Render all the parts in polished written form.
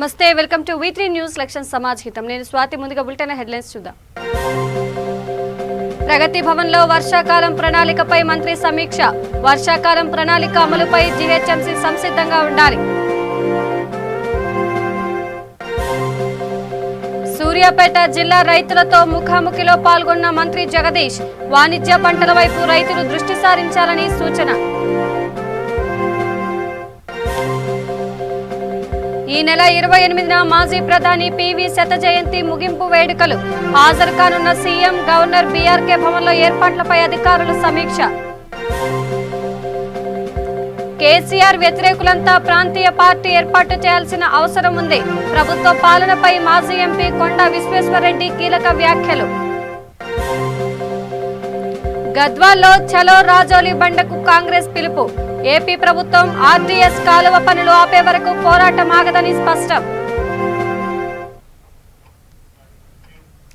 నమస్తే, welcome to V3 news లక్ష్యం సమాజ్ హితం. నేను స్వాతి. ముందుగా బులెటిన్ హెడ్లైన్స్ చూద్దాం. ప్రగతి భవన్ లో వర్షాకాలం ప్రణాళికపై మంత్రి సమీక్ష. వర్షాకాలం ప్రణాళిక అమలుపై జీహెచ్ఎంసీ సంసిద్ధంగా ఉండాలి. సూర్యాపేట జిల్లా రైతులతో ముఖాముఖిలో పాల్గొన్న మంత్రి జగదీష్. వాణిజ్య పంటల వైపు రైతులు దృష్టి సారించాలని సూచన. ఈ నెల 28న మాజీ ప్రధాని పివి శత జయంతి ముగింపు వేడుకలు. హాజరు కానున్న సీఎం, గవర్నర్ బీఆర్కే భవన్లో ఏర్పాట్లపై అధికారులు సమీక్ష. కేసీఆర్ వ్యతిరేకులంతా ప్రాంతీయ పార్టీ ఏర్పాటు చేయాల్సిన అవసరం ఉంది. ప్రభుత్వ పాలనపై మాజీ ఎంపీ కొండా విశ్వేశ్వరరెడ్డి కీలక వ్యాఖ్యలు. గద్వాల్లో చలో రాజోలి బండకు కాంగ్రెస్ పిలుపు. ఏపీ ప్రభుత్వం ఆర్డీఎస్ కాలువ పనులు ఆపే వరకు పోరాటం ఆగదని స్పష్టం.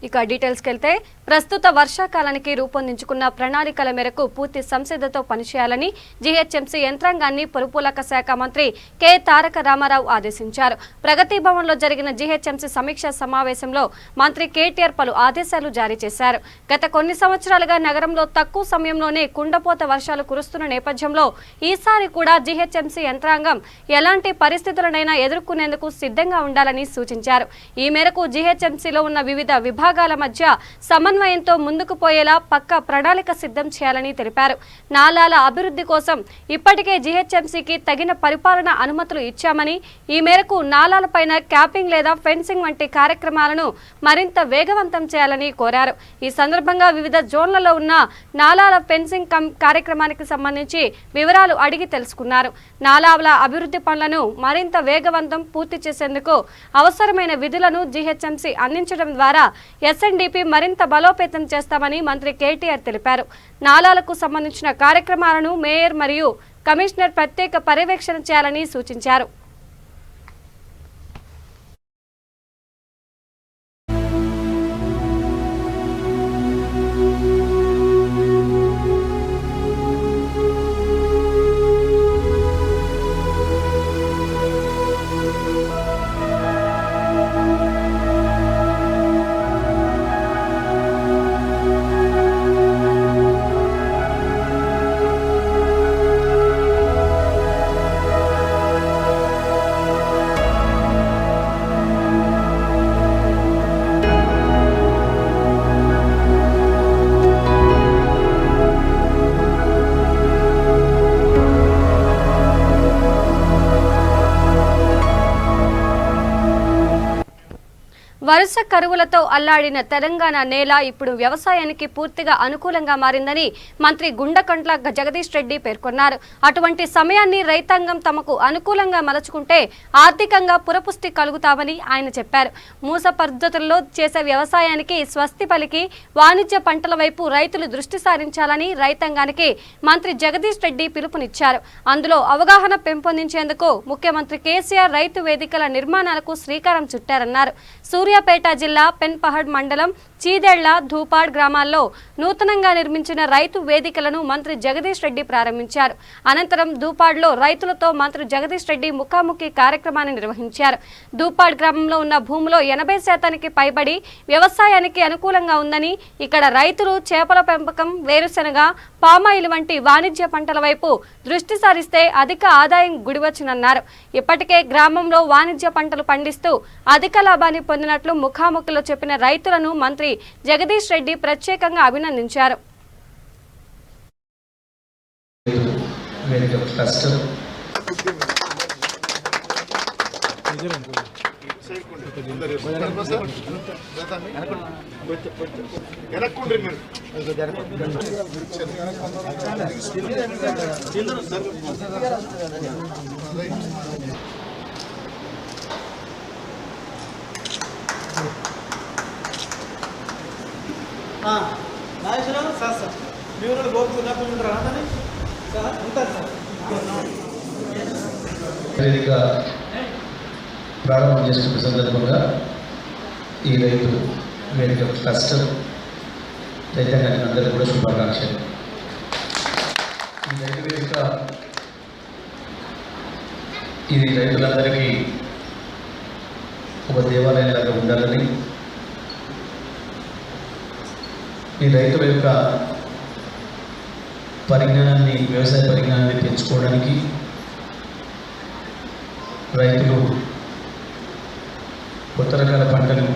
ఇక డీటెయిల్స్కి వెళ్తే, ప్రస్తుత వర్షాకాలానికి రూపొందించుకున్న ప్రణాళికల మేరకు పూర్తి సంసిద్ధతో పనిచేయాలని జీహెచ్ఎంసీ యంత్రాంగాన్ని పురపాలక శాఖ మంత్రి కె తారక రామారావు ఆదేశించారు. ప్రగతి భవన్లో జరిగిన జీహెచ్ఎంసీ సమీక్షా సమావేశంలో మంత్రి కేటీఆర్ పలు ఆదేశాలు జారీ చేశారు. గత కొన్ని సంవత్సరాలుగా నగరంలో తక్కువ సమయంలోనే కుండపోత వర్షాలు కురుస్తున్న నేపథ్యంలో ఈసారి కూడా జీహెచ్ఎంసీ యంత్రాంగం ఎలాంటి పరిస్థితులనైనా ఎదుర్కొనేందుకు సిద్ధంగా ఉండాలని సూచించారు. ఈ మేరకు జీహెచ్ఎంసీలో ఉన్న వివిధ విభాగాల మధ్య సమన్వయంతో ముందుకు పోయేలా పక్కా ప్రణాళిక సిద్ధం చేయాలని తెలిపారు. నాలాల అభివృద్ధి కోసం ఇప్పటికే జీహెచ్ఎంసీకి తగిన పరిపాలన అనుమతులు ఇచ్చామని, ఈ మేరకు నాలాలపైన క్యాపింగ్ లేదా ఫెన్సింగ్ వంటి కార్యక్రమాలను మరింత వేగవంతం చేయాలని కోరారు. ఈ సందర్భంగా వివిధ జోన్లలో ఉన్న నాలాల ఫెన్సింగ్ కార్యక్రమానికి సంబంధించి వివరాలు అడిగి తెలుసుకున్నారు. నాలాల అభివృద్ధి పనులను మరింత వేగవంతం పూర్తి చేసేందుకు అవసరమైన విధులను జీహెచ్ఎంసీ అందించడం ద్వారా ఎస్ఎన్డీపీ మరింత బలోపేతం చేస్తామని మంత్రి కేటీఆర్ తెలిపారు. నాలాలకు సంబంధించిన కార్యక్రమాలను మేయర్ మరియు కమిషనర్ ప్రత్యేక పర్యవేక్షణ చేయాలని సూచించారు. వరుస కరువులతో అల్లాడిన తెలంగాణ నేల ఇప్పుడు వ్యవసాయానికి పూర్తిగా అనుకూలంగా మారిందని మంత్రి గుండకంట్ల జగదీష్ రెడ్డి పేర్కొన్నారు. అటువంటి సమయాన్ని రైతాంగం తమకు అనుకూలంగా మలుచుకుంటే ఆర్థికంగా పురపుష్టి కలుగుతామని ఆయన చెప్పారు. మూస పద్ధతుల్లో చేసే వ్యవసాయానికి స్వస్తి పలికి వాణిజ్య పంటల వైపు రైతులు దృష్టి సారించాలని రైతాంగానికి మంత్రి జగదీష్ రెడ్డి పిలుపునిచ్చారు. అందులో అవగాహన పెంపొందించేందుకు ముఖ్యమంత్రి కేసీఆర్ రైతు వేదికల నిర్మాణాలకు శ్రీకారం చుట్టారన్నారు. సూర్యాపేట జిల్లా పెన్పహడ్ మండలం చీదెళ్ల, ధూపాడ్ గ్రామాల్లో నూతనంగా నిర్మించిన రైతు వేదికలను మంత్రి జగదీష్ రెడ్డి ప్రారంభించారు. అనంతరం ధూపాడ్లో రైతులతో మంత్రి జగదీష్ రెడ్డి ముఖాముఖి కార్యక్రమాన్ని నిర్వహించారు. ధూపాడ్ గ్రామంలో ఉన్న భూమిలో 80% పైబడి వ్యవసాయానికి అనుకూలంగా ఉందని, ఇక్కడ రైతులు చేపల పెంపకం, వేరుశెనగ, పామాయిల్ వంటి వాణిజ్య పంటల వైపు దృష్టి సారిస్తే అధిక ఆదాయం గుడివచ్చునన్నారు. ఇప్పటికే గ్రామంలో వాణిజ్య పంటలు పండిస్తూ అధిక లాభాన్ని పొందినట్లు ముఖాముఖిలో చెప్పిన రైతులను మంత్రి జగదీష్ రెడ్డి ప్రత్యేకంగా అభినందించారు. ప్రారంభం చేసుకున్న సందర్భంగా ఈ రైతు వేదిక క్లస్టర్ రైతాంగానికి అందరికీ కూడా శుభాకాంక్షలు. ఈ రైతు వేదిక ఇది రైతులందరికీ ఒక దేవాలయంలాగా ఉండాలని, ఈ రైతుల యొక్క పరిజ్ఞానాన్ని, వ్యవసాయ పరిజ్ఞానాన్ని పెంచుకోవడానికి, రైతులు కొత్త రకాల పంటలు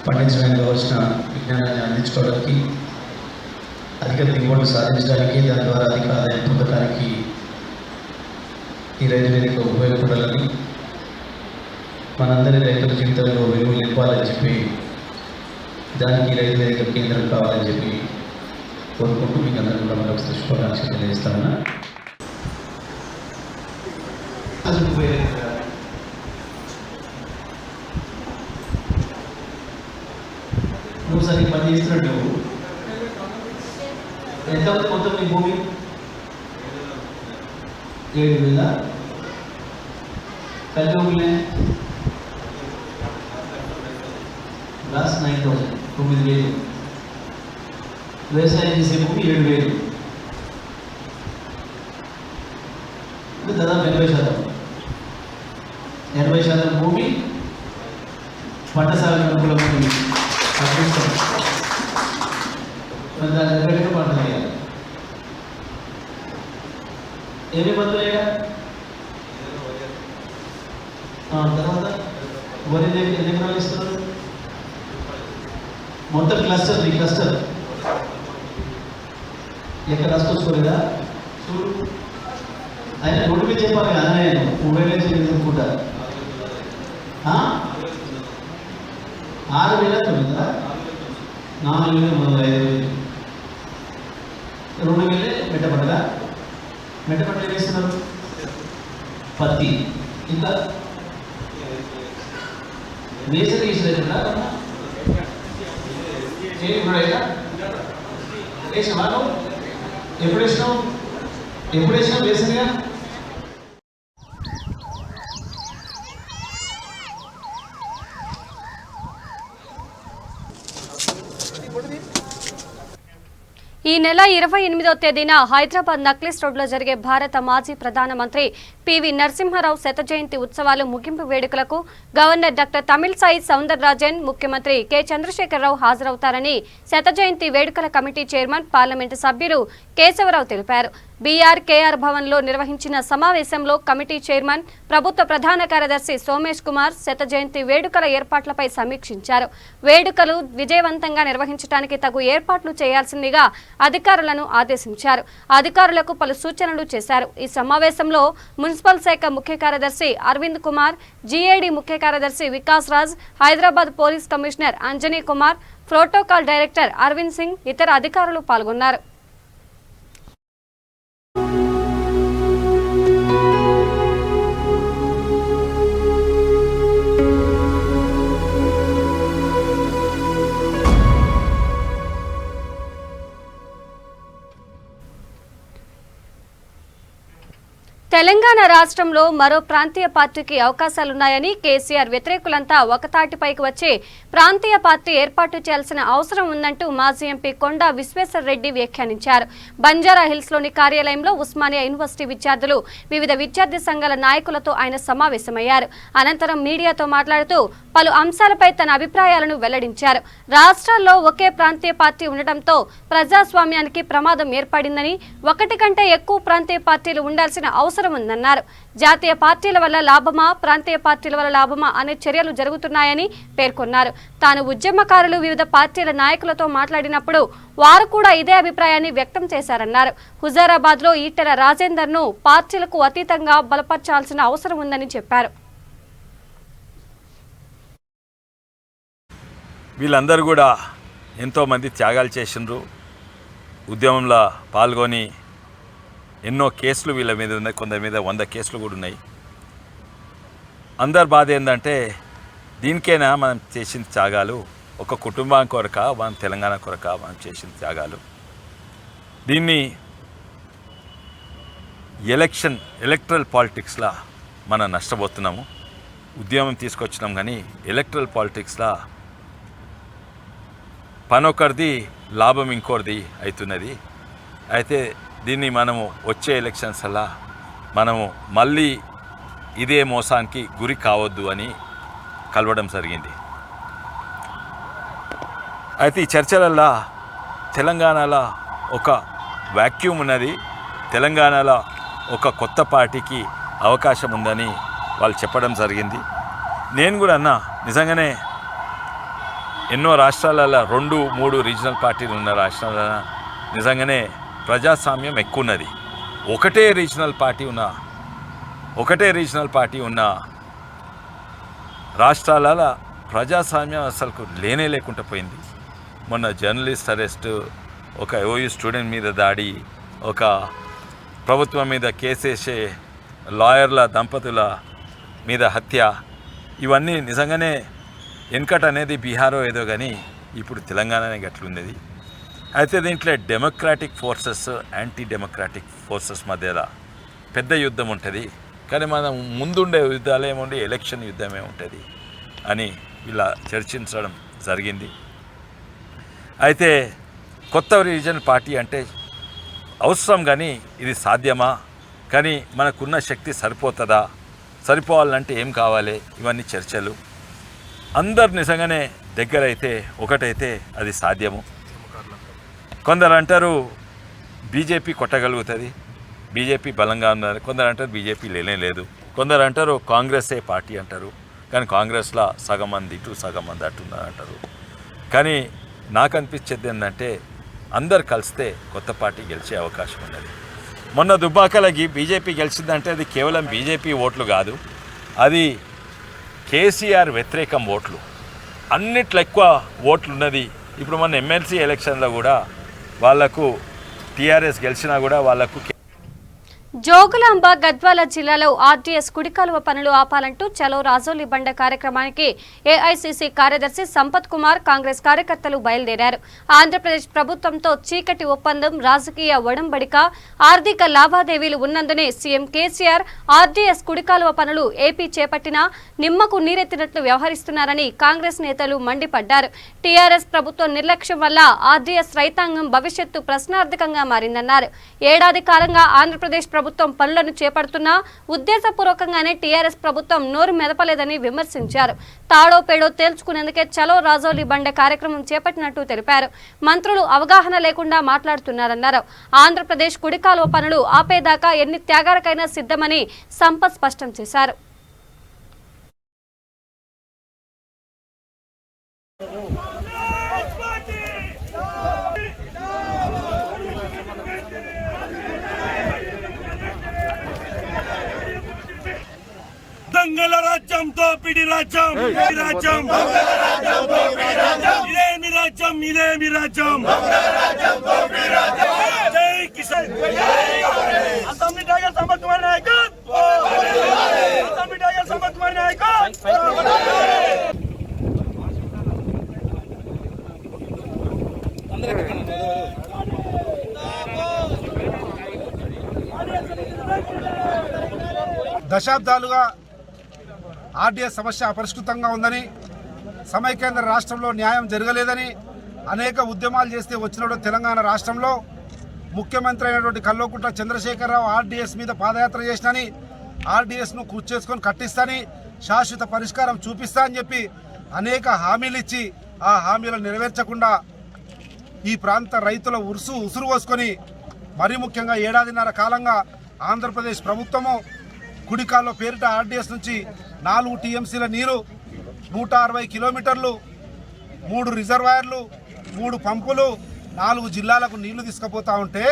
పండించడానికి కావాల్సిన విజ్ఞానాన్ని అందించుకోవడానికి, అధిక దిగుబడులు సాధించడానికి, దాని ద్వారా అధిక ఆదాయం పొందడానికి ఈ రైతు వేదిక ఉపయోగపడాలని, మనందరి రైతుల జీవితంలో విలువలు ఇవ్వాలని చెప్పి, దానికి రైతు వేదిక కేంద్రం కావాలని చెప్పి కోరుకుంటూ మీకు అందరూ కూడా మరొకసారి శుభాకాంక్షలు తెలియజేస్తామన్నా. నువ్వు సరే పని చేస్తున్నాడు. ఎంత ఉంది మొత్తం నీ భూమి? 7,000 కలిసి ప్లస్ 9,000, 9,000. వ్యవసాయం చేసే భూమి 7,000, దాదాపు 80% భూమి పంట సాగు అనుకూలమైన దాని దగ్గరగా పంట వేయాలి. ఏమి పంటలు వేయాలి? తర్వాత వరి ఎన్ని ఎకరాలు ఇస్తున్నారు? మొత్తం క్లస్టర్, ఈ క్లస్టర్ ఎక్కడ రాసుకోలేదా? చూడు, ఆయన రోడ్డు మీద చెప్పాలి కదా, ఆయన 3,000 అనుకుంటా. 6,000, 4,000, 5,000, 2,000 మెట్టపడ్డదా? మెట్టపడ్డ వేస్తున్నారు పత్తి. ఇంకా వేసరి వేసినా వేసినావా? ఎప్పుడు వేసినావు వేసినగా? ఈ నెల 28వ తేదీన హైదరాబాద్ నక్లెస్ రోడ్లో జరిగే భారత మాజీ ప్రధానమంత్రి పివి నరసింహారావు శత జయంతి ఉత్సవాలు ముగింపు వేడుకలకు గవర్నర్ డాక్టర్ తమిళిసై సౌందరరాజన్, ముఖ్యమంత్రి కె చంద్రశేఖరరావు హాజరవుతారని శత జయంతి వేడుకల కమిటీ చైర్మన్, పార్లమెంటు సభ్యులు కేశవరావు తెలిపారు. బీఆర్కేఆర్ భవన్లో నిర్వహించిన సమావేశంలో కమిటీ చైర్మన్, ప్రభుత్వ ప్రధాన కార్యదర్శి సోమేష్ కుమార్ శత జయంతి వేడుకల ఏర్పాట్లపై సమీక్షించారు. వేడుకలు విజయవంతంగా నిర్వహించడానికి తగు ఏర్పాట్లు చేయాల్సిందిగా అధికారులను ఆదేశించారు. అధికారులకు పలు సూచనలు చేశారు. ఈ సమావేశంలో మున్సిపల్ శాఖ ముఖ్య కార్యదర్శి అరవింద్ కుమార్, జీఏడీ ముఖ్య కార్యదర్శి Vikas Raj, Hyderabad police commissioner Anjani Kumar, protocol director Arvind Singh, ఇతర అధికారులు పాల్గొన్నారు. తెలంగాణ రాష్ట్రంలో మరో ప్రాంతీయ పార్టీకి అవకాశాలున్నాయని, కేసీఆర్ వ్యతిరేకులంతా ఒకతాటిపైకి వచ్చి ప్రాంతీయ పార్టీ ఏర్పాటు చేయాల్సిన అవసరం ఉందంటూ మాజీ ఎంపీ కొండా విశ్వేశ్వరరెడ్డి వ్యాఖ్యానించారు. బంజారా హిల్స్లోని కార్యాలయంలో ఉస్మానియా యూనివర్సిటీ విద్యార్థులు, వివిధ విద్యార్థి సంఘాల నాయకులతో ఆయన సమావేశమయ్యారు. అనంతరం మీడియాతో మాట్లాడుతూ పలు అంశాలపై తన అభిప్రాయాలను వెల్లడించారు. రాష్ట్రాల్లో ఒకే ప్రాంతీయ పార్టీ ఉండటంతో ప్రజాస్వామ్యానికి ప్రమాదం ఏర్పడిందని, ఒకటి కంటే ఎక్కువ ప్రాంతీయ పార్టీలు ఉండాల్సిన అవసరం ఉందన్నారు. జాతీయ పార్టీల వల్ల లాభమా, ప్రాంతీయ పార్టీల వల్ల లాభమా అనే చర్యలు జరుగుతున్నాయని పేర్కొన్నారు. తాను ఉద్యమకారులు, వివిధ పార్టీల నాయకులతో మాట్లాడినప్పుడు వారు కూడా ఇదే అభిప్రాయాన్ని వ్యక్తం చేశారన్నారు. హుజారాబాద్లో ఈటెల రాజేందర్ను పార్టీలకు అతీతంగా బలపర్చాల్సిన అవసరం ఉందని చెప్పారు. వీళ్ళందరూ కూడా ఎంతోమంది త్యాగాలు చేసిండ్రు, ఉద్యమంలో పాల్గొని ఎన్నో కేసులు వీళ్ళ మీద ఉన్నాయి, కొందరి మీద 100 కేసులు కూడా ఉన్నాయి. అందరి బాధ ఏంటంటే దీనికైనా మనం చేసిన త్యాగాలు ఒక కుటుంబం కొరక, మనం తెలంగాణ కొరక మనం చేసిన త్యాగాలు. దీన్ని ఎలక్ట్రల్ పాలిటిక్స్లా మనం నష్టపోతున్నాము. ఉద్యమం తీసుకొచ్చినాం కానీ ఎలక్ట్రల్ పాలిటిక్స్లా పనొకరిది లాభం ఇంకోరిది అవుతున్నది. అయితే దీన్ని మనము వచ్చే ఎలక్షన్స్ అలా మనము మళ్ళీ ఇదే మోసానికి గురి కావద్దు అని కలవడం జరిగింది. అయితే ఈ చర్చలల్లో తెలంగాణలో ఒక వాక్యూమ్ ఉన్నది, తెలంగాణలో ఒక కొత్త పార్టీకి అవకాశం ఉందని వాళ్ళు చెప్పడం జరిగింది. నేను కూడా అన్నా, నిజంగానే ఎన్నో రాష్ట్రాలలో 2-3 రీజనల్ పార్టీలు ఉన్న రాష్ట్రాలలో నిజంగానే ప్రజాస్వామ్యం ఎక్కువ ఉన్నది. ఒకటే రీజనల్ పార్టీ ఉన్న రాష్ట్రాలలో ప్రజాస్వామ్యం అసలు లేనే లేకుండా పోయింది. మొన్న జర్నలిస్ట్ అరెస్టు, ఒక ఓయూ స్టూడెంట్ మీద దాడి, ఒక ప్రభుత్వం మీద కేసేసే లాయర్ల దంపతుల మీద హత్య, ఇవన్నీ నిజంగానే వెనకట అనేది బీహారో ఏదో కానీ ఇప్పుడు తెలంగాణనే గట్లున్నది. అయితే దీంట్లో democratic forces, anti democratic forces మధ్యలో పెద్ద యుద్ధం ఉంటుంది. కానీ మనం ముందుండే యుద్ధాలు ఏముండి ఎలక్షన్ యుద్ధమే ఉంటుంది అని ఇలా చర్చించడం జరిగింది. అయితే కొత్త రీజనల్ పార్టీ అంటే అవసరం, కానీ ఇది సాధ్యమా, కానీ మనకున్న శక్తి సరిపోతుందా, సరిపోవాలంటే ఏం కావాలి, ఇవన్నీ చర్చలు. అందరు నిజంగానే దగ్గరైతే ఒకటైతే అది సాధ్యము. కొందరు అంటారు బీజేపీ కొట్టగలుగుతుంది, బీజేపీ బలంగా ఉన్నారు, కొందరు అంటారు బీజేపీ లేనే లేదు, కొందరు అంటారు కాంగ్రెసే పార్టీ అంటారు, కానీ కాంగ్రెస్లో సగం మంది ఇటు సగం మంది అట్టున్నారు అంటారు. కానీ నాకు అనిపించేది ఏంటంటే అందరు కలిస్తే కొత్త పార్టీ గెలిచే అవకాశం ఉన్నది. మొన్న దుబ్బాకలకి బీజేపీ గెలిచిందంటే అది కేవలం బీజేపీ ఓట్లు కాదు, అది కేసీఆర్ వ్యతిరేకం ఓట్లు, అన్నిట్లో ఎక్కువ ఓట్లు ఉన్నది. ఇప్పుడు మన ఎమ్మెల్సీ ఎలక్షన్లో కూడా వాళ్లకు టీఆర్ఎస్ గెలిచినా కూడా వాళ్లకు జోగులాంబ గద్వాల జిల్లాలో ఆర్డీఎస్ కుడికాలువ పనులు ఆపాలంటూ చలో రాజోలి బండ కార్యక్రమానికి ఏఐసీసీ కార్యదర్శి సంపత్ కుమార్ కాంగ్రెస్ కార్యకర్తలు బయలుదేరారు. ఆంధ్రప్రదేశ్ ప్రభుత్వంతో చీకటి ఒప్పందం, రాజకీయ ఒడంబడిక, ఆర్థిక లావాదేవీలు ఉన్నందునే సీఎం కేసీఆర్ ఆర్డీఎస్ కుడికాలువ పనులు ఏపీ చేపట్టినా నిమ్మకు నీరెత్తినట్లు వ్యవహరిస్తున్నారని కాంగ్రెస్ నేతలు మండిపడ్డారు. టీఆర్ఎస్ ప్రభుత్వం నిర్లక్ష్యం వల్ల ఆర్డీఎస్ రైతాంగం భవిష్యత్తు ప్రశ్నార్థకంగా మారిందన్నారు. ఏడాది కాలంగా ఆంధ్రప్రదేశ్ ప్రభుత్వం పనులను చేపడుతున్నా ఉద్దేశపూర్వకంగానే టీఆర్ఎస్ ప్రభుత్వం నోరు మెదపలేదని విమర్శించారు. తాడో పేడో తేల్చుకునేందుకే చలో రాజోలి బండ కార్యక్రమం చేపట్టినట్టు తెలిపారు. మంత్రులు అవగాహన లేకుండా మాట్లాడుతున్నారన్నారు. ఆంధ్రప్రదేశ్ కుడికాలువ పనులు ఆపేదాకా ఎన్ని త్యాగాలకైనా సిద్ధమని సంపత్ స్పష్టం చేశారు. దొంగల రాజ్యం, దోపిడి రాజ్యం, ఇదేమి రాజ్యం, ఇదేమి రాజ్యం. జై కిసాన్, అసెంబ్లీ టైగర్ సంపత్ కుమార్ నాయకత్వం, అసెంబ్లీ టైగర్ సంపత్ కుమార్ నాయకత్వం. దశాబ్దాలుగా ఆర్డీఎస్ సమస్య అపరిష్కృతంగా ఉందని, సమైకేంద్ర రాష్ట్రంలో న్యాయం జరగలేదని అనేక ఉద్యమాలు చేస్తే వచ్చినప్పుడు తెలంగాణ రాష్ట్రంలో ముఖ్యమంత్రి అయినటువంటి కల్వకుంట్ల చంద్రశేఖరరావు ఆర్డీఎస్ మీద పాదయాత్ర చేసినని, ఆర్డీఎస్ను కూర్చేసుకొని కట్టిస్తాని, శాశ్వత పరిష్కారం చూపిస్తా అని చెప్పి అనేక హామీలు ఇచ్చి ఆ హామీలను నెరవేర్చకుండా ఈ ప్రాంత రైతుల ఉసురు పోసుకొని మరీ ముఖ్యంగా ఏడాదిన్నర కాలంగా ఆంధ్రప్రదేశ్ ప్రభుత్వము కుడికాల్లో పేరిట ఆర్డీఎస్ నుంచి 4 టీఎంసీల నీరు, 160 కిలోమీటర్లు, 3 రిజర్వాయర్లు, 3 పంపులు, 4 జిల్లాలకు నీళ్లు తీసుకుపోతా ఉంటే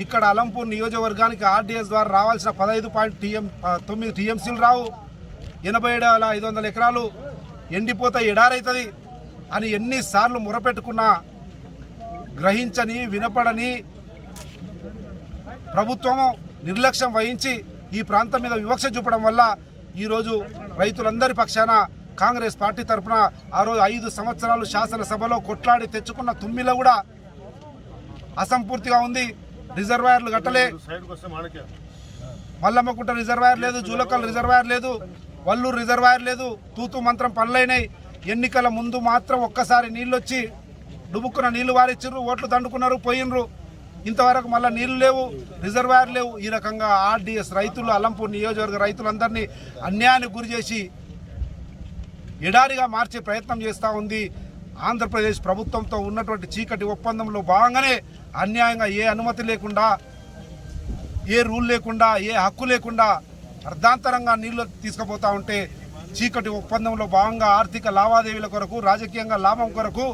ఇక్కడ అలంపూర్ నియోజకవర్గానికి ఆర్డీఎస్ ద్వారా రావాల్సిన 15.9 టీఎంసీలు రావు. 87,500 ఎకరాలు ఎండిపోతే ఎడారైతుంది అని ఎన్నిసార్లు మొరపెట్టుకున్నా గ్రహించని, వినపడని ప్రభుత్వము నిర్లక్ష్యం వహించి ఈ ప్రాంతం మీద వివక్ష చూపడం వల్ల ఈరోజు రైతులందరి పక్షాన కాంగ్రెస్ పార్టీ తరఫున ఆ రోజు 5 సంవత్సరాలు శాసనసభలో కొట్లాడి తెచ్చుకున్న తుమ్మిలో కూడా అసంపూర్తిగా ఉంది. రిజర్వాయర్లు కట్టలే, మల్లమ్మకుంట రిజర్వాయర్ లేదు, జూలకల్ రిజర్వాయర్ లేదు, వల్లూరు రిజర్వాయర్ లేదు. తూతు మంత్రం పనులైనాయి. ఎన్నికల ముందు మాత్రం ఒక్కసారి నీళ్ళు వచ్చి డుబుక్కున నీళ్లు వారిచ్చిర్రు, ఓట్లు దండుకున్నారు, పోయినరు. ఇంతవరకు మళ్ళీ నీళ్లు లేవు, రిజర్వాయర్ లేవు. ఈ రకంగా ఆర్డీఎస్ రైతులు, అలంపూర్ నియోజకవర్గ రైతులందరినీ అన్యాయానికి గురి చేసి ఎడారిగా మార్చే ప్రయత్నం చేస్తూ ఉంది. ఆంధ్రప్రదేశ్ ప్రభుత్వంతో ఉన్నటువంటి చీకటి ఒప్పందంలో భాగంగానే అన్యాయంగా ఏ అనుమతి లేకుండా, ఏ రూల్ లేకుండా, ఏ హక్కు లేకుండా అర్ధాంతరంగా నీళ్లు తీసుకుపోతూ ఉంటే చీకటి ఒప్పందంలో భాగంగా ఆర్థిక లావాదేవీల కొరకు, రాజకీయంగా లాభం కొరకు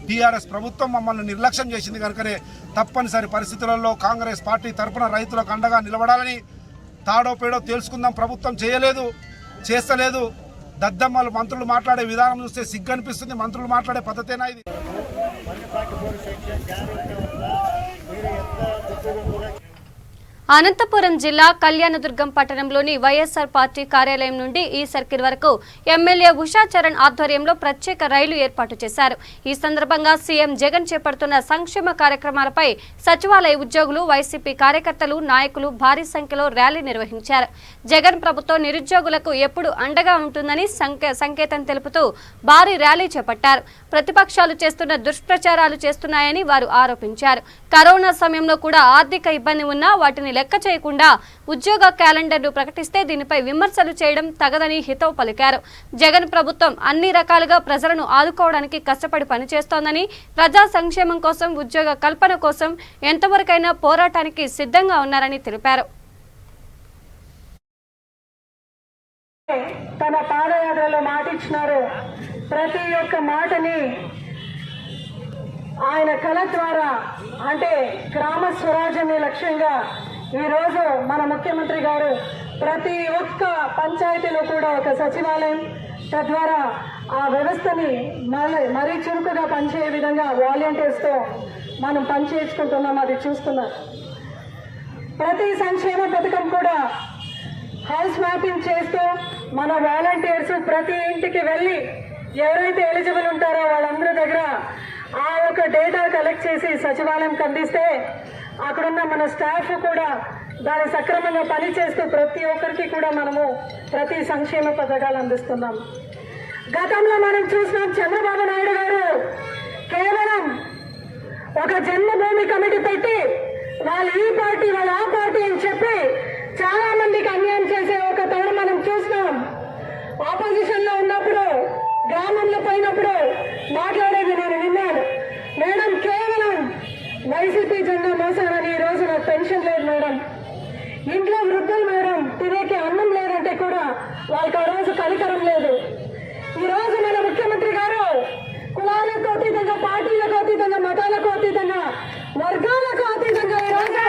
టీఆర్ఎస్ ప్రభుత్వం మమ్మల్ని నిర్లక్ష్యం చేసింది. కనుకనే తప్పనిసరి పరిస్థితులలో కాంగ్రెస్ పార్టీ తరఫున రైతులకు అండగా నిలబడాలని తాడో పేడో తెలుసుకుందాం. ప్రభుత్వం చేయలేదు, చేస్తలేదు. దద్దమ్మలు మంత్రులు మాట్లాడే విధానం చూస్తే సిగ్గు అనిపిస్తుంది. మంత్రులు మాట్లాడే పద్ధతేనా ఇది? అనంతపురం జిల్లా కళ్యాణదుర్గం పట్టణంలోని వైఎస్ఆర్ పార్టీ కార్యాలయం నుండి ఈ సర్కిల్ వరకు ఎమ్మెల్యే ఉషా చరణ్ ఆధ్వర్యంలో ప్రత్యేక రైలు ఏర్పాటు చేశారు. ఈ సందర్భంగా సీఎం జగన్ చేపడుతున్న సంక్షేమ కార్యక్రమాలపై సచివాలయ ఉద్యోగులు, వైసీపీ కార్యకర్తలు, నాయకులు భారీ సంఖ్యలో ర్యాలీ నిర్వహించారు. జగన్ ప్రభుత్వం నిరుద్యోగులకు ఎప్పుడు అండగా ఉంటుందని సంకేతం తెలుపుతూ భారీ ర్యాలీ చేపట్టారు. ప్రతిపక్షాలు చేస్తున్న దుష్ప్రచారాలు చేస్తున్నాయని వారు ఆరోపించారు. కరోనా సమయంలో కూడా ఆర్థిక ఇబ్బంది ఉన్నా వాటిని లెక్క చేయకుండా ఉద్యోగ క్యాలెండర్ను ప్రకటిస్తే దీనిపై విమర్శలు చేయడం తగదని హితవు పలికారు. జగన్ ప్రభుత్వం అన్ని రకాలుగా ప్రజలను ఆదుకోవడానికి కష్టపడి పనిచేస్తోందని, ప్రజా సంక్షేమం కోసం, ఉద్యోగ కల్పన కోసం ఎంతవరకైనా పోరాటానికి సిద్ధంగా ఉన్నారని తెలిపారు. తన పాదయాత్రలో మాటిచ్చినారు. ప్రతి ఒక్క మాటని ఆయన కళ ద్వారా, అంటే గ్రామ స్వరాజ్యాన్ని లక్ష్యంగా ఈరోజు మన ముఖ్యమంత్రి గారు ప్రతి ఒక్క పంచాయతీలో కూడా ఒక సచివాలయం, తద్వారా ఆ వ్యవస్థని మరీ చురుకుగా పనిచేయ విధంగా వాలంటీర్స్తో మనం పనిచేయించుకుంటున్నాం. అది చూస్తున్నాం. ప్రతి సంక్షేమ పథకం కూడా హౌస్ మ్యాపింగ్ చేస్తూ మన వాలంటీర్స్ ప్రతి ఇంటికి వెళ్ళి ఎవరైతే ఎలిజిబుల్ ఉంటారో వాళ్ళందరి దగ్గర ఆ ఒక డేటా కలెక్ట్ చేసి సచివాలయంకి అందిస్తే అక్కడున్న మన స్టాఫ్ కూడా దాన్ని సక్రమంగా పనిచేస్తూ ప్రతి ఒక్కరికి కూడా మనము ప్రతి సంక్షేమ పథకాలు అందిస్తున్నాం. గతంలో మనం చూసినాం, చంద్రబాబు నాయుడు గారు కేవలం ఒక జన్మభూమి కమిటీ పెట్టి వాళ్ళు ఈ పార్టీ, వాళ్ళు ఆ పార్టీ అని చెప్పి చాలా మందికి అన్యాయం చేసే ఒక తరుణం మనం చూసినాం. ఆపోజిషన్ లో ఉన్నప్పుడు, గ్రామంలో పోయినప్పుడు మాట్లాడేది నేను విన్నాను. మేడం, కేవలం వైసీపీ జెండా మోసానని ఈ రోజు నాకు పెన్షన్ లేదు మేడం, ఇంట్లో వృద్ధులు మేడం తినేకి అన్నం లేదంటే కూడా వాళ్ళకి ఆ రోజు కనికరం లేదు. ఈ రోజు మన ముఖ్యమంత్రి గారు కులాలకు అతీతంగా, పార్టీలకు అతీతంగా, మతాలకు అతీతంగా, వర్గాలకు అతీతంగా ఈ రోజు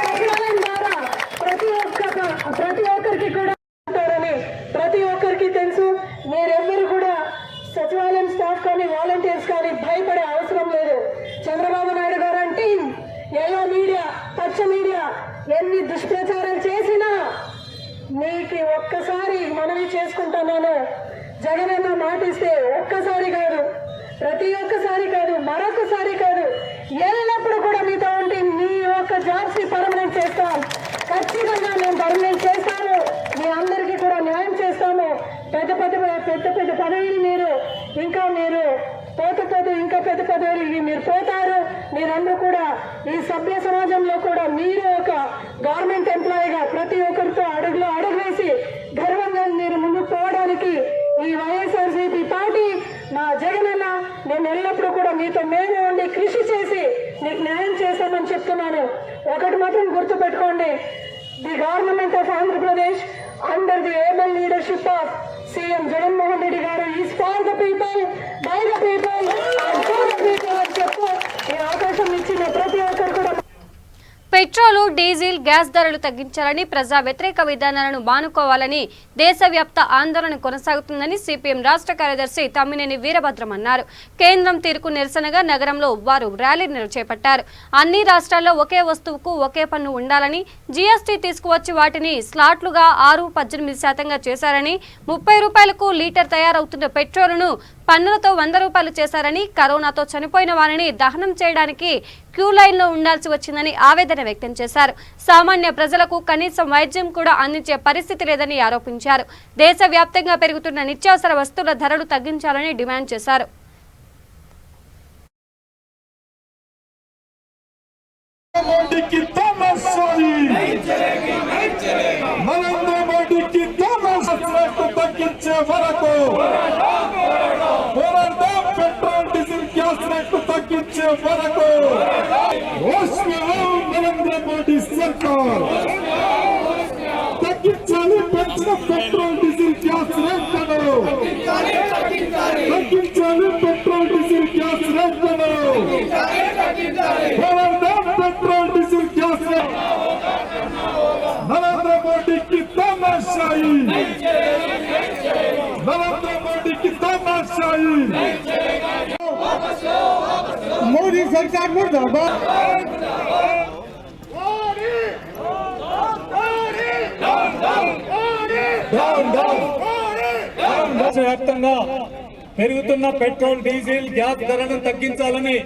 సచివాలయం ద్వారా ప్రతి ఒక్కరికి కూడా ఉంటారని ప్రతి ఒక్కరికి తెలుసు. మీరెవ్వరు కూడా సచివాలయం స్టాఫ్ కానీ వాలంటీర్స్ కానీ భయపడే అవసరం లేదు. చంద్రబాబు నాయుడు గారు అంటే ఎల్లో మీడియా, పచ్చ మీడియా ఎన్ని దుష్ప్రచారాలు చేసినా మీకు ఒక్కసారి మనవి చేసుకుంటున్నాను. జగనన్న మాటిస్తే ఒక్కసారి కాదు, ప్రతి ఒక్కసారి కాదు, మరొకసారి కాదు, ఎల్లప్పుడూ కూడా మీతో ఉంటే మీ యొక్క జాబ్స్ ని పర్మనెంట్ చేస్తాం. ఖచ్చితంగా మేము పర్మనెంట్ చేస్తాము. మీ అందరికీ కూడా న్యాయం చేస్తాము. పెద్ద పదవులు మీరు పోతూ ఇంకా పెద్ద పదవులు మీరు పోతారు. మీరందరూ కూడా ఈ సభ్య సమాజంలో కూడా మీరు ఒక గవర్నమెంట్ ఎంప్లాయీగా ప్రతి ఒక్కరితో అడుగులో అడుగు వేసి గర్వంగా మీరు ముందుకు పోవడానికి ఈ వైఎస్ఆర్సీపీ పార్టీ, మా జగనన్న, నేను ఎల్లప్పుడూ కూడా మీతో మేము ఉండి కృషి చేసి మీకు న్యాయం చేస్తామని చెప్తున్నాను. ఒకటి మాత్రం గుర్తు పెట్టుకోండి, the government of Andhra Pradesh under the able leadership of CM Jaganmohan Reddy గారు is for the people, by the people, for the people అని చెప్పు ఈ అవకాశం ఇచ్చిన ప్రతి ఒక్కరు కూడా. పెట్రోలు, డీజిల్, గ్యాస్ ధరలు తగ్గించాలని, ప్రజా వ్యతిరేక విధానాలను మానుకోవాలని దేశవ్యాప్త ఆందోళన కొనసాగుతుందని సిపిఎం రాష్ట్ర కార్యదర్శి తమ్మినేని వీరభద్రం అన్నారు. కేంద్రం తీరుకు నిరసనగా నగరంలో వారు ర్యాలీని చేపట్టారు. అన్ని రాష్ట్రాల్లో ఒకే వస్తువుకు ఒకే పన్ను ఉండాలని, జీఎస్టీ తీసుకువచ్చి వాటిని స్లాట్లుగా 6-18% చేశారని, 30 రూపాయలకు లీటర్ తయారవుతున్న పెట్రోలును పన్నులతో 100 రూపాయలు చేశారని, కరోనాతో చనిపోయిన వారిని దహనం చేయడానికి క్యూ లైన్లో ఉండాల్సి వచ్చిందని ఆవేదన వ్యక్తం చేశారు. సామాన్య ప్రజలకు కనీసం వైద్యం కూడా అందించే పరిస్థితి లేదని ఆరోపించారు. దేశవ్యాప్తంగా పెరుగుతున్న నిత్యావసర వస్తువుల ధరలు తగ్గించాలని డిమాండ్ చేశారు. తగ్గించే వరకు తగ్గించే వరకు నరేంద్ర మోడీ సర్కార్ తగ్గించాలి పెంచిన పెట్రోల్ డీజిల్ గ్యాస్ రేట్లను తగ్గించాలి పెట్రోల్ డీజిల్ గ్యాస్ రేట్లను పెట్రోల్ డీజిల్ గ్యాస్ నరేంద్ర మోడీకి తమాషాయి नरेंद्र मोदी की तानाशाही मोदी सरकार मुर्दाबाद దేశవ్యాప్తంగా పెరుగుతున్న పెట్రోల్ డీజిల్ గ్యాస్ ధరలను తగ్గించాలని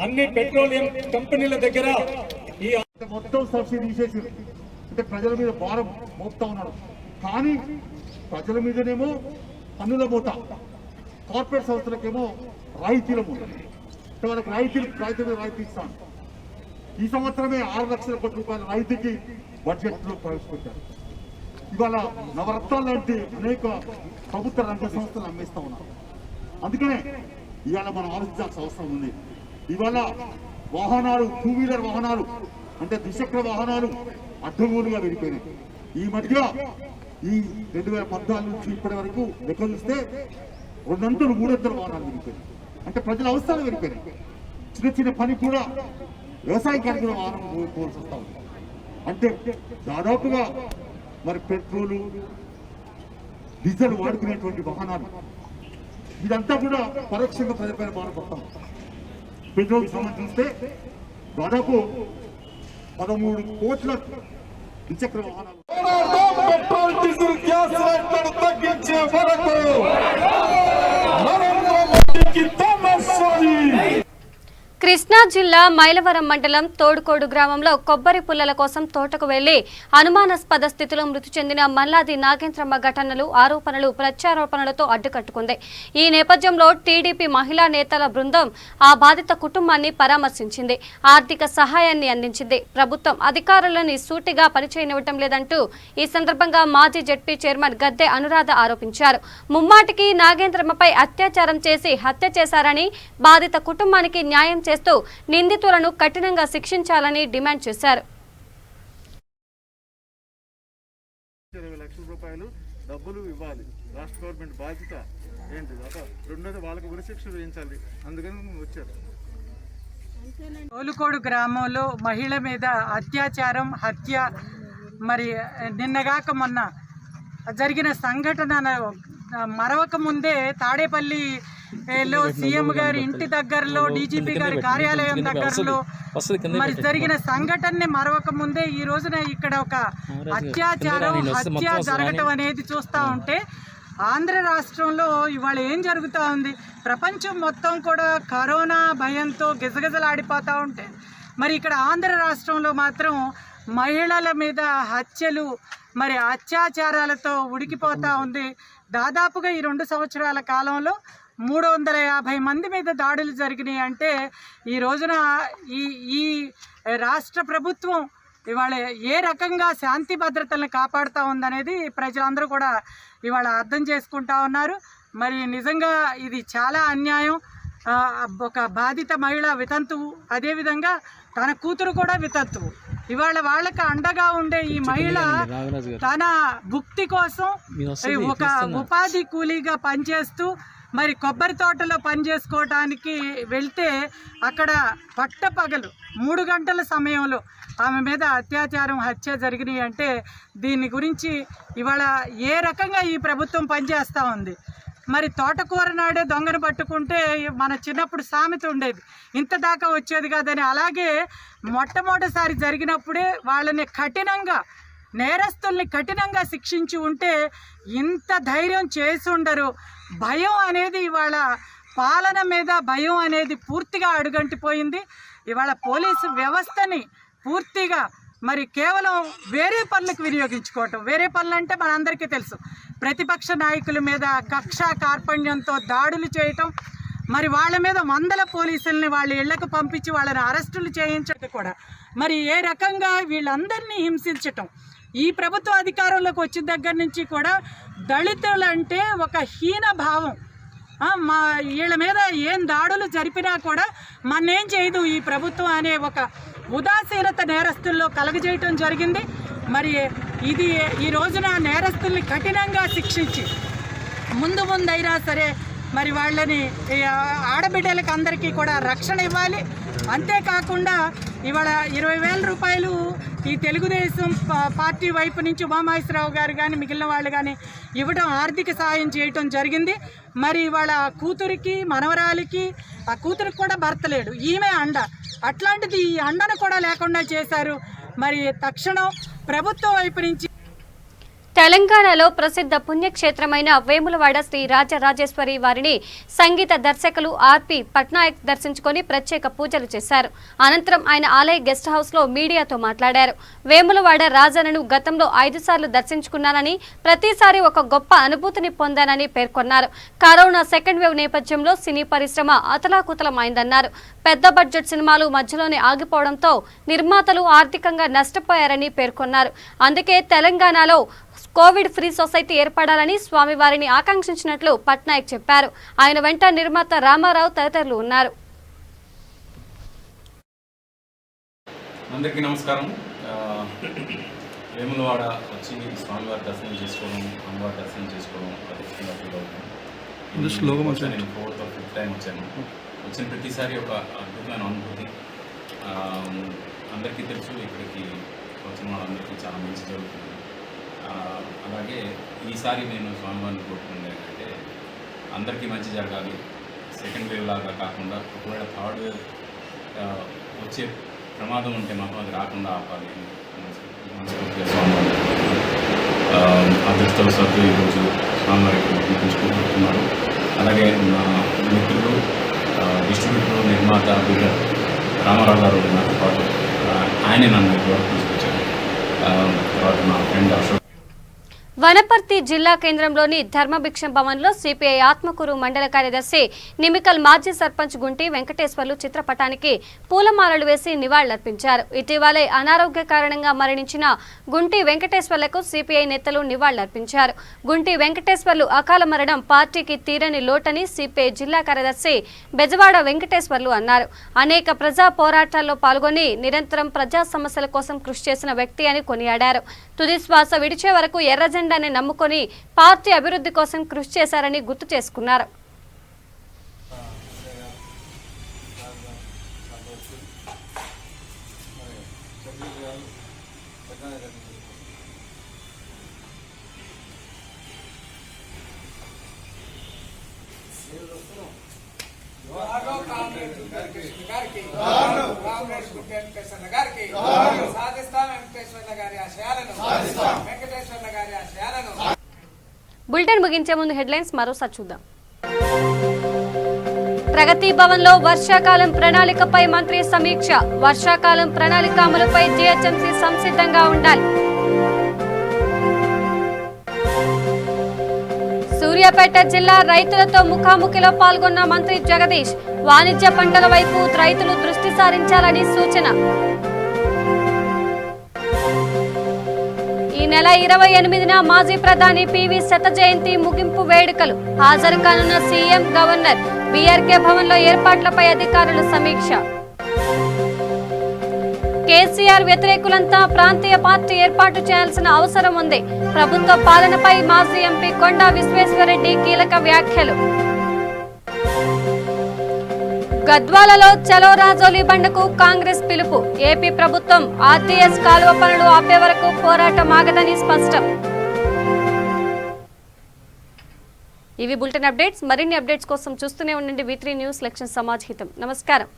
అన్ని పెట్రోలియం కంపెనీల దగ్గర ఈ మొత్తం సబ్సిడీ తీసేసి అంటే ప్రజల మీద భారం మోపుతా ఉన్నాడు. కానీ ప్రజల మీదనేమో పన్నుల మూత, కార్పొరేట్ సంస్థలకేమో రాయితీల మూత. వాళ్ళకి రాయితీ ఇస్తాను. ఈ సంవత్సరమే 6 లక్షల కోట్ల రూపాయల రాయితీకి బడ్జెట్లో ప్రవేశపెట్టారు. ఇవాళ నవరత్నాలు లాంటి అనేక ప్రభుత్వ రంగ సంస్థలు అమ్మేస్తా ఉన్నారు. అందుకనే ఇవాళ మనం ఆలోచించాల్సిన అవసరం ఉంది. ఇవాళ వాహనాలు, 2 వీలర్ వాహనాలు అంటే ద్విచక్ర వాహనాలు అడ్డగోలుగా వెళ్ళిపోయినాయి. ఈ మధ్య ఈ 2014 నుంచి ఇప్పటి వరకు లెక్క చూస్తే 200, 300 వాహనాలు వెళ్ళిపోయినాయి. అంటే ప్రజల అవసరాలు వెళ్ళిపోయినాయి. చిన్న చిన్న పని కూడా వ్యవసాయకానికి కూడా వాహనం పోవాల్సి వస్తా ఉంది. అంటే దాదాపుగా మరి పెట్రోలు, డీజిల్ వాడుకునేటువంటి వాహనాలు ఇదంతా కూడా పరోక్షంగా ప్రజలపైన బాధపడతాం. పెట్రోల్ సంబంధించి చూస్తే దాదాపు 13 కోట్ల ద్విచక్ర వాహనాలు. పెట్రోల్ డీజిల్ గ్యాస్ రేట్లను తగ్గించే వరకు నరేంద్ర మోడీకి తమాషాయి. కృష్ణా జిల్లా మైలవరం మండలం తోడుకోడు గ్రామంలో కొబ్బరి పుల్లల కోసం తోటకు వెళ్లి అనుమానాస్పద స్థితిలో మృతి చెందిన మల్లాది నాగేంద్రమ్మ ఘటనలు, ఆరోపణలు, ప్రత్యారోపణలతో అడ్డుకట్టుకుంది. ఈ నేపథ్యంలో టీడీపీ మహిళా నేతల బృందం ఆ బాధిత కుటుంబాన్ని పరామర్శించింది, ఆర్థిక సహాయాన్ని అందించింది. ప్రభుత్వం అధికారులను సూటిగా పనిచేయనివ్వటం లేదంటూ ఈ సందర్భంగా మాజీ జెడ్పీ చైర్మన్ గద్దె అనురాధ ఆరోపించారు. ముమ్మాటికి నాగేంద్రమ్మపై అత్యాచారం చేసి హత్య చేశారని, బాధిత కుటుంబానికి న్యాయం చేస్తూ నిందితులను కఠినంగా శిక్షించాలని డిమాండ్ చేశారు. 20 లక్షల రూపాయలు డబ్బులు ఇవ్వాలి. రాష్ట్ర గవర్నమెంట్ బాధ్యత ఏంటి? రెండోది వాళ్ళకి ఉరిశిక్ష వేయించాలి. అందుకని వచ్చారు. తోలుకోడు గ్రామంలో మహిళ మీద అత్యాచారం, హత్య మరి నిన్నగాక మొన్న జరిగిన సంఘటన మరవక ముందే తాడేపల్లిలో సీఎం గారి ఇంటి దగ్గరలో, డీజీపీ గారి కార్యాలయం దగ్గరలో మరి జరిగిన సంఘటనని మరవక ముందే ఈ రోజున ఇక్కడ ఒక అత్యాచారం, హత్య జరగటం అనేది చూస్తూ ఉంటే ఆంధ్ర రాష్ట్రంలో ఇవాళ ఏం జరుగుతూ ఉంది? ప్రపంచం మొత్తం కూడా కరోనా భయంతో గిజగిజలాడిపోతూ ఉంటే మరి ఇక్కడ ఆంధ్ర రాష్ట్రంలో మాత్రం మహిళల మీద హత్యలు, మరి అత్యాచారాలతో ఉడికిపోతూ ఉంది. దాదాపుగా ఈ 2 సంవత్సరాల కాలంలో 350 మంది మీద దాడులు జరిగినాయి. అంటే ఈ రోజున ఈ రాష్ట్ర ప్రభుత్వం ఇవాళ ఏ రకంగా శాంతి భద్రతలను కాపాడుతూ ఉందనేది ప్రజలందరూ కూడా ఇవాళ అర్థం చేసుకుంటా ఉన్నారు. మరి నిజంగా ఇది చాలా అన్యాయం. ఒక బాధిత మహిళ వితంతువు, అదేవిధంగా తన కూతురు కూడా వితంతువు. ఇవాళ వాళ్ళకి అండగా ఉండే ఈ మహిళ తన భుక్తి కోసం ఒక ఉపాధి కూలీగా పనిచేస్తూ మరి కొబ్బరి తోటలో పనిచేసుకోవడానికి వెళ్తే అక్కడ పట్టపగలు 3 గంటల సమయంలో ఆమె మీద అత్యాచారం, హత్య జరిగినాయి. అంటే దీని గురించి ఇవాళ ఏ రకంగా ఈ ప్రభుత్వం పనిచేస్తూ ఉంది? మరి తోటకూర నాడే దొంగను పట్టుకుంటే మన చిన్నప్పుడు సామెత ఉండేది, ఇంత దాకా వచ్చేది కాదని. అలాగే మొట్టమొదటిసారి జరిగినప్పుడే వాళ్ళని కఠినంగా, నేరస్తుల్ని కఠినంగా శిక్షించి ఉంటే ఇంత ధైర్యం చేసి ఉండరు. భయం అనేది ఇవాళ పాలన మీద భయం అనేది పూర్తిగా అడుగంటిపోయింది. ఇవాళ పోలీసు వ్యవస్థని పూర్తిగా మరి కేవలం వేరే పనులకు వినియోగించుకోవటం. వేరే పనులు అంటే మనందరికీ తెలుసు, ప్రతిపక్ష నాయకుల మీద కక్ష కార్పణ్యంతో దాడులు చేయటం, మరి వాళ్ళ మీద 100 పోలీసుల్ని వాళ్ళ ఇళ్లకు పంపించి వాళ్ళని అరెస్టులు చేయించడం కూడా, మరి ఏ రకంగా వీళ్ళందరినీ హింసించటం. ఈ ప్రభుత్వ అధికారంలోకి వచ్చిన దగ్గర నుంచి కూడా దళితులంటే ఒక హీన భావం, మా వీళ్ళ మీద ఏం దాడులు జరిపినా కూడా మన్నేం చేయదు ఈ ప్రభుత్వం అనే ఒక ఉదాసీనత నేరస్తుల్లో కలగజేయటం జరిగింది. మరి ఇది ఈ రోజున నేరస్తుల్ని కఠినంగా శిక్షించి ముందైనా సరే మరి వాళ్ళని ఆడబిడ్డలకి అందరికీ కూడా రక్షణ ఇవ్వాలి. అంతేకాకుండా ఇవాళ 20,000 రూపాయలు ఈ తెలుగుదేశం పార్టీ వైపు నుంచి ఉమామహేశ్వరరావు గారు కానీ మిగిలిన వాళ్ళు కానీ ఇవ్వడం, ఆర్థిక సాయం చేయటం జరిగింది. మరి ఇవాళ కూతురికి మనవరాలికి, ఆ కూతురికి కూడా భర్త లేడు, ఈమె అండ, అట్లాంటిది ఈ అండను కూడా లేకుండా చేశారు. మరి తక్షణం ప్రభుత్వం వైపు నుంచి తెలంగాణలో ప్రసిద్ధ పుణ్యక్షేత్రమైన వేములవాడ శ్రీ రాజరాజేశ్వరి వారిని సంగీత దర్శకులు ఆర్పి పట్నాయక్ దర్శించుకొని ప్రత్యేక పూజలు చేశారు. అనంతరం ఆయన ఆలయ గెస్ట్ హౌస్ లో మీడియాతో మాట్లాడారు. వేములవాడ రాజన్నను గతంలో 5 సార్లు దర్శించుకున్నానని, ప్రతిసారి ఒక గొప్ప అనుభూతిని పొందానని పేర్కొన్నారు. కరోనా సెకండ్ వేవ్ నేపథ్యంలో సినీ పరిశ్రమ అతలాకుతలమైందన్నారు. పెద్ద బడ్జెట్ సినిమాలు మధ్యలోనే ఆగిపోవడంతో నిర్మాతలు ఆర్థికంగా నష్టపోయారని పేర్కొన్నారు. అందుకే తెలంగాణలో కోవిడ్ ఫ్రీ సొసైటీ ఏర్పడాలని స్వామివారిని ఆకాంక్షించినట్లు పట్నాయక్ చెప్పారు. ఆయన వెంట నిర్మాత రామారావు తదితరులు ఉన్నారు. అందరికీ నమస్కారం. వేములవాడ వచ్చి స్వామివారి దర్శనం చేసుకోవడం, అమ్మవారి దర్శనం చేసుకోవడం అదృష్టంగా ఫీల్ అవుతుంది. నేను 4th or 5th టైం వచ్చాను. వచ్చిన ప్రతిసారి ఒక అద్భుతమైన అనుభూతి. అందరికీ తెలుసు, ఇక్కడికి వచ్చిన వాళ్ళందరికీ చాలా మంచి జరుగుతుంది. అలాగే ఈసారి నేను స్వామివారిని కోరుకునేది ఏంటంటే అందరికీ మంచి జరగాలి. సెకండ్ వేవ్ లాగా కాకుండా ఒకవేళ థర్డ్ వేవ్ వచ్చే ప్రమాదం ఉంటే మాత్రం అది రాకుండా ఆపాలి. మనస్ఫూర్తిగా స్వామివారి అదృష్టవశాత్తు ఈరోజు స్వామివారికి గుర్తించుకుంటున్నారు. అలాగే నా మిత్రులు, డిస్ట్రిబ్యూటర్, నిర్మాత, బిల్డర్ రామారావు గారు నాతో పాటు ఆయనే నన్ను ఇప్పటివరకు తీసుకొచ్చారు. తర్వాత నా ఫ్రెండ్ అశోక్. వనపర్తి జిల్లా కేంద్రంలోని ధర్మభిక్షం భవన్లో సిపిఐ ఆత్మకూరు మండల కార్యదర్శి నిమికల్ మాజీ సర్పంచ్ గుంటి వెంకటేశ్వర్లు చిత్రపటానికి పూలమాలలు వేసి నివాళులర్పించారు. ఇటీవలే అనారోగ్య కారణంగా మరణించిన గుంటి వెంకటేశ్వర్లకు సిపిఐ నేతలు నివాళులర్పించారు. గుంటి వెంకటేశ్వర్లు అకాల మరణం పార్టీకి తీరని లోటని సిపిఐ జిల్లా కార్యదర్శి బెజవాడ వెంకటేశ్వర్లు అన్నారు. అనేక ప్రజా పోరాటాల్లో పాల్గొని నిరంతరం ప్రజా సమస్యల కోసం కృషి చేసిన వ్యక్తి అని కొనియాడారు. తుది శ్వాస విడిచే వరకు ఎర్రజెండాని నమ్ముకొని పార్టీ అభివృద్ధి కోసం కృషి చేశారని గుర్తు చేసుకున్నారు. బులెటిన్ ముగించే ముందు హెడ్లైన్స్ మరోసారి చూద్దాం. ప్రగతి భవన్ లో వర్షాకాలం ప్రణాళికపై మంత్రి సమీక్ష. వర్షాకాలం ప్రణాళిక అమలుపై జీహెచ్ఎంసీ సంసిద్ధంగా ఉండాలి. సూర్యాపేట జిల్లా రైతులతో ముఖాముఖిలో పాల్గొన్న మంత్రి జగదీష్. వాణిజ్య పంటల వైపు రైతులు దృష్టి సారించాలని సూచన. ఈ నెల 28న మాజీ ప్రధాని పివి శత జయంతి ముగింపు వేడుకలు. హాజరు కానున్న సీఎం, గవర్నర్. బీఆర్కే భవన్ లో ఏర్పాట్లపై అధికారుల సమీక్ష. కేసీఆర్ వ్యతిరేకులంతా ప్రాంతీయ పార్టీ ఏర్పాటు చేయాల్సిన అవసరం ఉంది. ప్రభుత్వ పాలనపై మాజీ ఎంపీ కొండా విశ్వేశ్వరరెడ్డి కీలక వ్యాఖ్యలు. గద్వాలలో చలో రాజోలి బండకు కాంగ్రెస్ పిలుపు. ఏపీ ప్రభుత్వం ఆర్టీఎస్ కాలువ పనులు ఆపే వరకు పోరాటం ఆగదని స్పష్టం. ఇవి బులెటిన్ అప్డేట్స్. మరిన్ని అప్డేట్స్ కోసం చూస్తూనే ఉండండి V3 న్యూస్. లక్ష్యం సమాజ్ హితం. నమస్కారం.